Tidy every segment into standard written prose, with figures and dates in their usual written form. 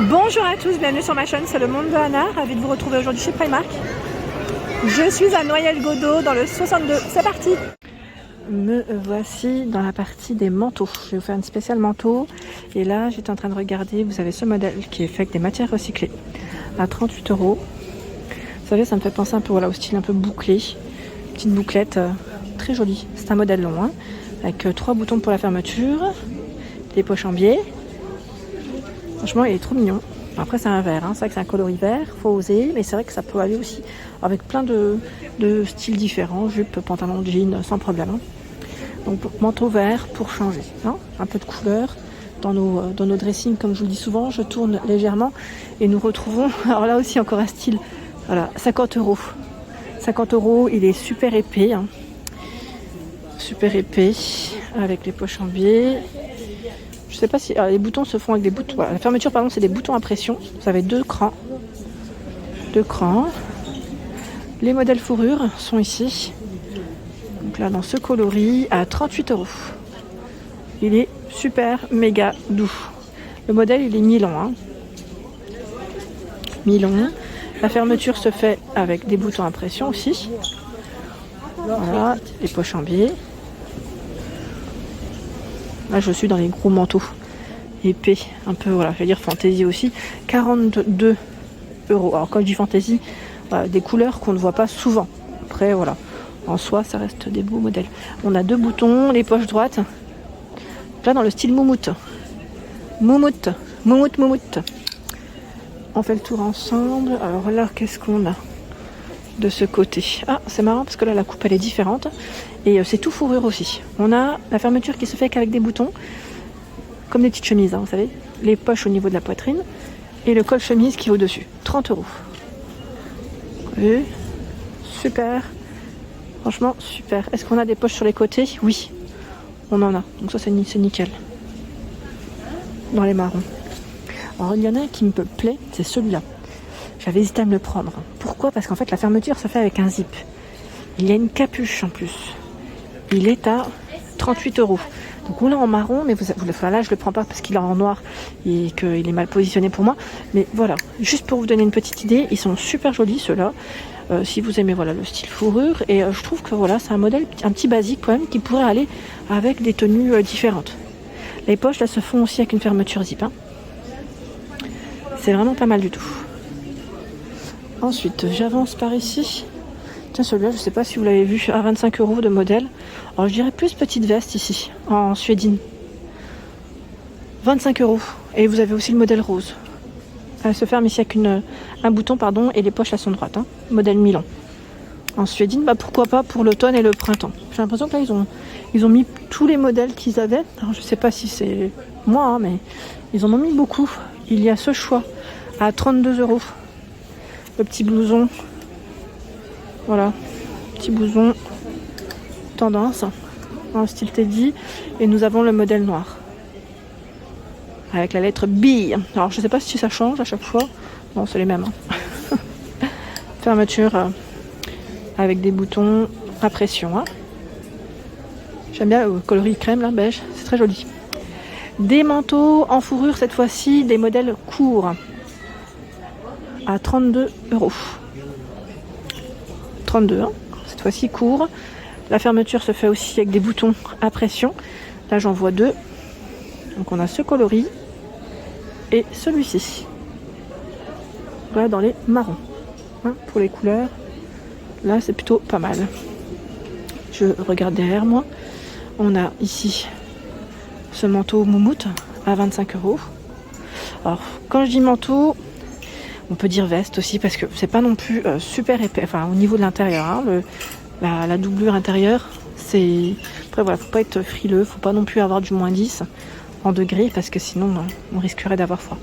Bonjour à tous, bienvenue sur ma chaîne, c'est le monde de Anna, ravi de vous retrouver aujourd'hui chez Primark. Je suis à Noyelles-Godault dans le 62, c'est parti. Me voici dans la partie des manteaux. Je vais vous faire une spéciale manteau. Et là, j'étais en train de regarder, vous avez ce modèle qui est fait avec des matières recyclées à 38 €. Vous savez, ça me fait penser un peu au style un peu bouclé. Petite bouclette, très jolie. C'est un modèle long, hein, avec 3 boutons pour la fermeture, des poches en biais. Franchement, il est trop mignon. Après, c'est un vert, hein. C'est vrai que c'est un coloris vert, faut oser, mais c'est vrai que ça peut aller aussi avec plein de styles différents, jupe, pantalon, jean, sans problème, hein. Donc, manteau vert pour changer, hein. Un peu de couleur dans nos dressings, comme je vous le dis souvent. Je tourne légèrement et nous retrouvons, alors là aussi, encore un style, voilà, 50 €. 50 €, il est super épais, hein. Super épais, avec les poches en biais. Je sais pas si les boutons se font avec des boutons. Voilà, la fermeture, pardon, c'est des boutons à pression. Vous avez deux crans. Les modèles fourrure sont ici. Donc là, dans ce coloris, à 38 €. Il est super méga doux. Le modèle, il est mi-long, hein. Mi-long. La fermeture se fait avec des boutons à pression aussi. Voilà, les poches en biais. Là, je suis dans les gros manteaux épais, un peu, voilà, je vais dire fantaisie aussi. 42 €. Alors, quand je dis fantaisie, voilà, des couleurs qu'on ne voit pas souvent. Après, voilà, en soi, ça reste des beaux modèles. On a 2 boutons, les poches droites. Là, dans le style moumoute. Moumoute. On fait le tour ensemble. Alors là, qu'est-ce qu'on a de ce côté? Ah, c'est marrant parce que là, la coupe, elle est différente. Et c'est tout fourrure aussi. On a la fermeture qui se fait qu'avec des boutons, comme des petites chemises, hein, vous savez. Les poches au niveau de la poitrine et le col chemise qui est au-dessus. 30 €. Et super. Franchement, super. Est-ce qu'on a des poches sur les côtés? Oui, on en a. Donc ça, c'est nickel. Dans les marrons. Alors, il y en a un qui me plaît, c'est celui-là. J'avais hésité à me le prendre. Pourquoi? Parce qu'en fait, la fermeture se fait avec un zip. Il y a une capuche en plus. Il est à 38 €. Donc on l'a en marron, mais là je le prends pas parce qu'il est en noir et qu'il est mal positionné pour moi. Mais voilà, juste pour vous donner une petite idée, ils sont super jolis ceux-là. Si vous aimez voilà le style fourrure, et je trouve que voilà c'est un modèle un petit basique quand même qui pourrait aller avec des tenues différentes. Les poches là se font aussi avec une fermeture zip, hein. C'est vraiment pas mal du tout. Ensuite j'avance par ici. Tiens, celui-là, je ne sais pas si vous l'avez vu, à 25 € de modèle. Alors, je dirais plus petite veste ici, en suédine. 25 €. Et vous avez aussi le modèle rose. Elle se ferme ici avec un bouton, pardon, et les poches, elles sont droites, hein. Modèle Milan. En suédine, bah pourquoi pas pour l'automne et le printemps. J'ai l'impression que là, ils ont mis tous les modèles qu'ils avaient. Alors, je ne sais pas si c'est moi, hein, mais ils en ont mis beaucoup. Il y a ce choix à 32 €. Le petit blouson. Voilà, petit blouson tendance en style Teddy, et nous avons le modèle noir avec la lettre B. Alors je sais pas si ça change à chaque fois. Bon, c'est les mêmes, hein. Fermeture avec des boutons à pression, hein. J'aime bien le coloris crème là, beige, c'est très joli. Des manteaux en fourrure cette fois-ci, des modèles courts à 32 €. 32, hein. Cette fois-ci court. La fermeture se fait aussi avec des boutons à pression. Là j'en vois 2. Donc on a ce coloris et celui-ci. Voilà dans les marrons, hein, pour les couleurs. Là c'est plutôt pas mal. Je regarde derrière moi. On a ici ce manteau moumoute à 25 €. Alors quand je dis manteau, on peut dire veste aussi parce que c'est pas non plus super épais. Enfin, au niveau de l'intérieur, hein, la doublure intérieure, c'est. Après, voilà, faut pas être frileux, faut pas non plus avoir du moins 10 en degrés parce que sinon, on risquerait d'avoir froid.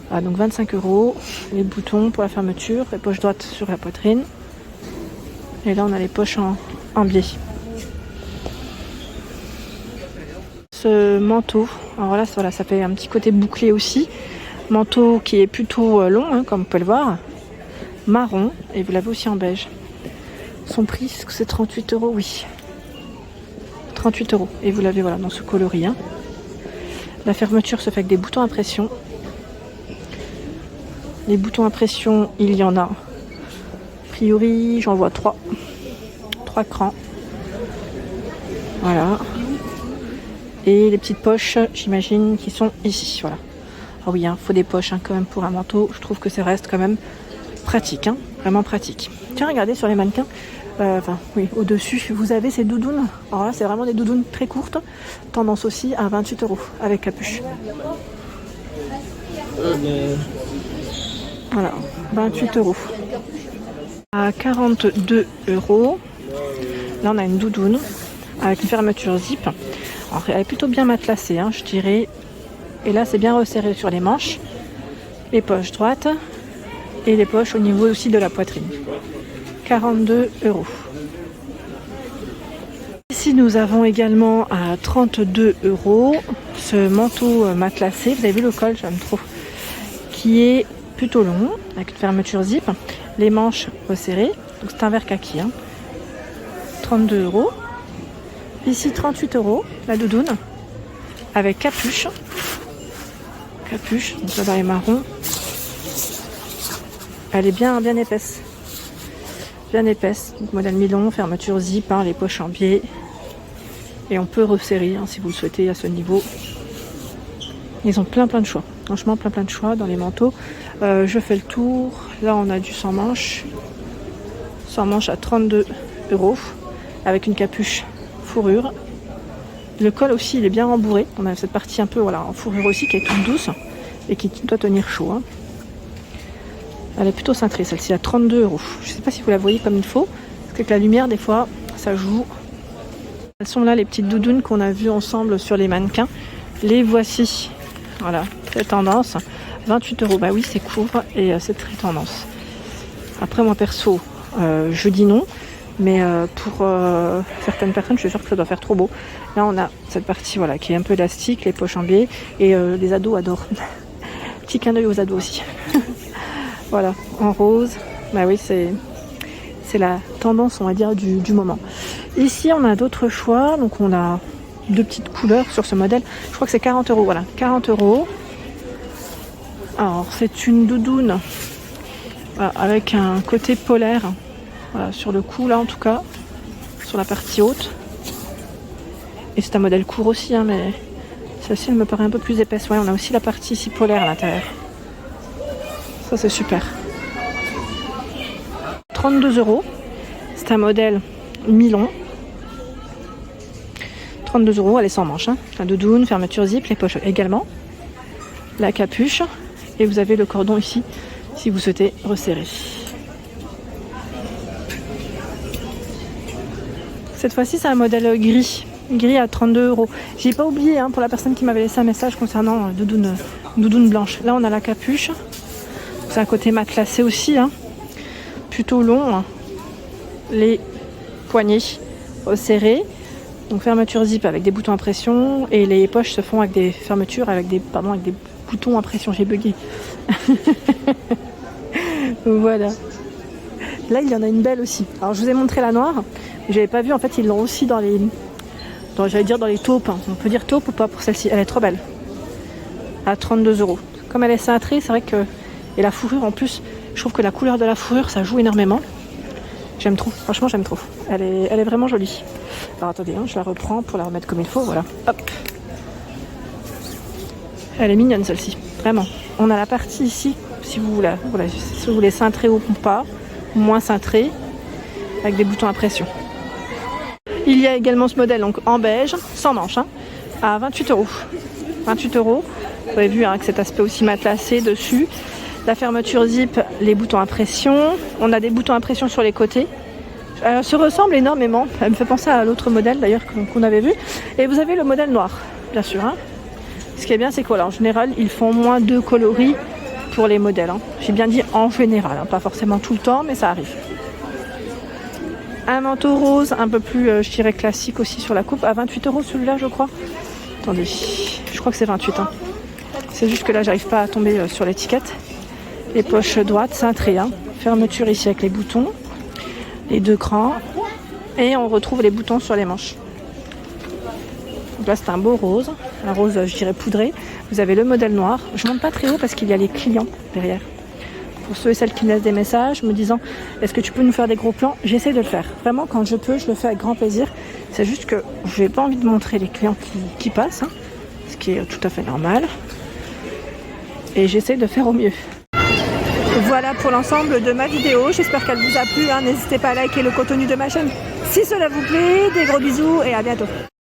Voilà, donc 25 €, les boutons pour la fermeture, les poches droites sur la poitrine. Et là, on a les poches en biais. Ce manteau, alors là, voilà, ça fait un petit côté bouclé aussi. Manteau qui est plutôt long, hein, comme vous pouvez le voir, marron, et vous l'avez aussi en beige. Son prix, c'est 38 €, oui. 38 €, et vous l'avez voilà, dans ce coloris, hein. La fermeture se fait avec des boutons à pression. Les boutons à pression, il y en a. A priori, j'en vois 3. 3 crans. Voilà. Et les petites poches, j'imagine, qui sont ici. Voilà. Ah oui, faut des poches quand même pour un manteau. Je trouve que ça reste quand même pratique. Vraiment pratique. Tiens, regardez sur les mannequins. Oui, au-dessus, vous avez ces doudounes. Alors là, c'est vraiment des doudounes très courtes. Tendance aussi à 28 € avec capuche. Voilà, 28 €. À 42 €. Là, on a une doudoune avec une fermeture zip. Alors, elle est plutôt bien matelassée, je dirais. Et là, c'est bien resserré sur les manches, les poches droites et les poches au niveau aussi de la poitrine. 42 €. Ici, nous avons également à 32 € ce manteau matelassé. Vous avez vu le col, j'aime trop. Qui est plutôt long, avec une fermeture zip. Les manches resserrées. Donc, c'est un vert kaki. 32 €. Ici, 38 €, la doudoune. Avec capuche. Capuche, donc là, dans les marrons. Elle est bien épaisse. Bien épaisse, donc modèle mi-long, fermeture zip, les poches en biais. Et on peut resserrer si vous le souhaitez à ce niveau. Ils ont plein de choix. Franchement, plein de choix dans les manteaux. Je fais le tour. Là, on a du sans manche. Sans manche à 32 € avec une capuche fourrure. Le col aussi, il est bien rembourré. On a cette partie un peu en fourrure aussi qui est toute douce et qui doit tenir chaud. Elle est plutôt cintrée, celle-ci, à 32 €. Je ne sais pas si vous la voyez comme il faut, parce qu'avec la lumière, des fois, ça joue. Elles sont là, les petites doudounes qu'on a vues ensemble sur les mannequins. Les voici. Voilà, très tendance. 28 €. Bah oui, c'est court et c'est très tendance. Après, moi, perso, je dis non. Mais pour certaines personnes, je suis sûre que ça doit faire trop beau. Là, on a cette partie qui est un peu élastique, les poches en biais. Et les ados adorent. Petit clin d'œil aux ados aussi. Voilà, en rose. Bah oui, c'est la tendance, on va dire, du moment. Ici, on a d'autres choix. Donc, on a 2 petites couleurs sur ce modèle. Je crois que c'est 40 €. Voilà, 40 €. Alors, c'est une doudoune avec un côté polaire. Voilà, sur le cou, là, en tout cas. Sur la partie haute. Et c'est un modèle court aussi, mais celle-ci, elle me paraît un peu plus épaisse. Ouais, on a aussi la partie ici polaire à l'intérieur. Ça, c'est super. 32 €. C'est un modèle mi-long. 32 €, elle est sans manche. La doudoune, fermeture zip, les poches également. La capuche. Et vous avez le cordon ici, si vous souhaitez resserrer. Cette fois-ci, c'est un modèle gris. Gris à 32 €. J'ai pas oublié, pour la personne qui m'avait laissé un message concernant doudoune blanche. Là, on a la capuche. C'est un côté matelassé aussi, plutôt long. Les poignets resserrés. Donc fermeture zip avec des boutons à pression. Et les poches se font avec des fermetures, avec des boutons à pression. J'ai bugué. Voilà. Là, il y en a une belle aussi. Alors, je vous ai montré la noire. J'avais pas vu, en fait, ils l'ont aussi dans les taupes. On peut dire taupe ou pas pour celle-ci. Elle est trop belle. À 32 €. Comme elle est cintrée, c'est vrai que... Et la fourrure, en plus, je trouve que la couleur de la fourrure, ça joue énormément. J'aime trop. Franchement, j'aime trop. Elle est vraiment jolie. Alors, attendez, je la reprends pour la remettre comme il faut. Voilà. Hop. Elle est mignonne, celle-ci. Vraiment. On a la partie ici, si vous voulez cintrer ou pas. Moins cintré. Avec des boutons à pression. Il y a également ce modèle donc en beige, sans manche, à 28 €. 28 €. Vous avez vu avec cet aspect aussi matelassé dessus. La fermeture zip, les boutons à pression. On a des boutons à pression sur les côtés. Elle se ressemble énormément. Elle me fait penser à l'autre modèle d'ailleurs qu'on avait vu. Et vous avez le modèle noir, bien sûr. Ce qui est bien, c'est qu'en général, ils font moins de coloris pour les modèles. J'ai bien dit en général, pas forcément tout le temps, mais ça arrive. Un manteau rose, un peu plus, je dirais, classique aussi sur la coupe. À 28 € celui-là, je crois. Attendez, je crois que c'est 28. C'est juste que là, j'arrive pas à tomber sur l'étiquette. Les poches droites, cintrées. Fermeture ici avec les boutons. Les 2 crans. Et on retrouve les boutons sur les manches. Donc là, c'est un beau rose. Un rose, je dirais, poudré. Vous avez le modèle noir. Je ne monte pas très haut parce qu'il y a les clients derrière. pour ceux et celles qui me laissent des messages me disant est-ce que tu peux nous faire des gros plans, j'essaie de le faire. Vraiment, quand je peux, je le fais avec grand plaisir. C'est juste que je n'ai pas envie de montrer les clients qui passent, hein, ce qui est tout à fait normal. Et j'essaie de faire au mieux. Voilà pour l'ensemble de ma vidéo. J'espère qu'elle vous a plu. Hein. N'hésitez pas à liker le contenu de ma chaîne si cela vous plaît. Des gros bisous et à bientôt.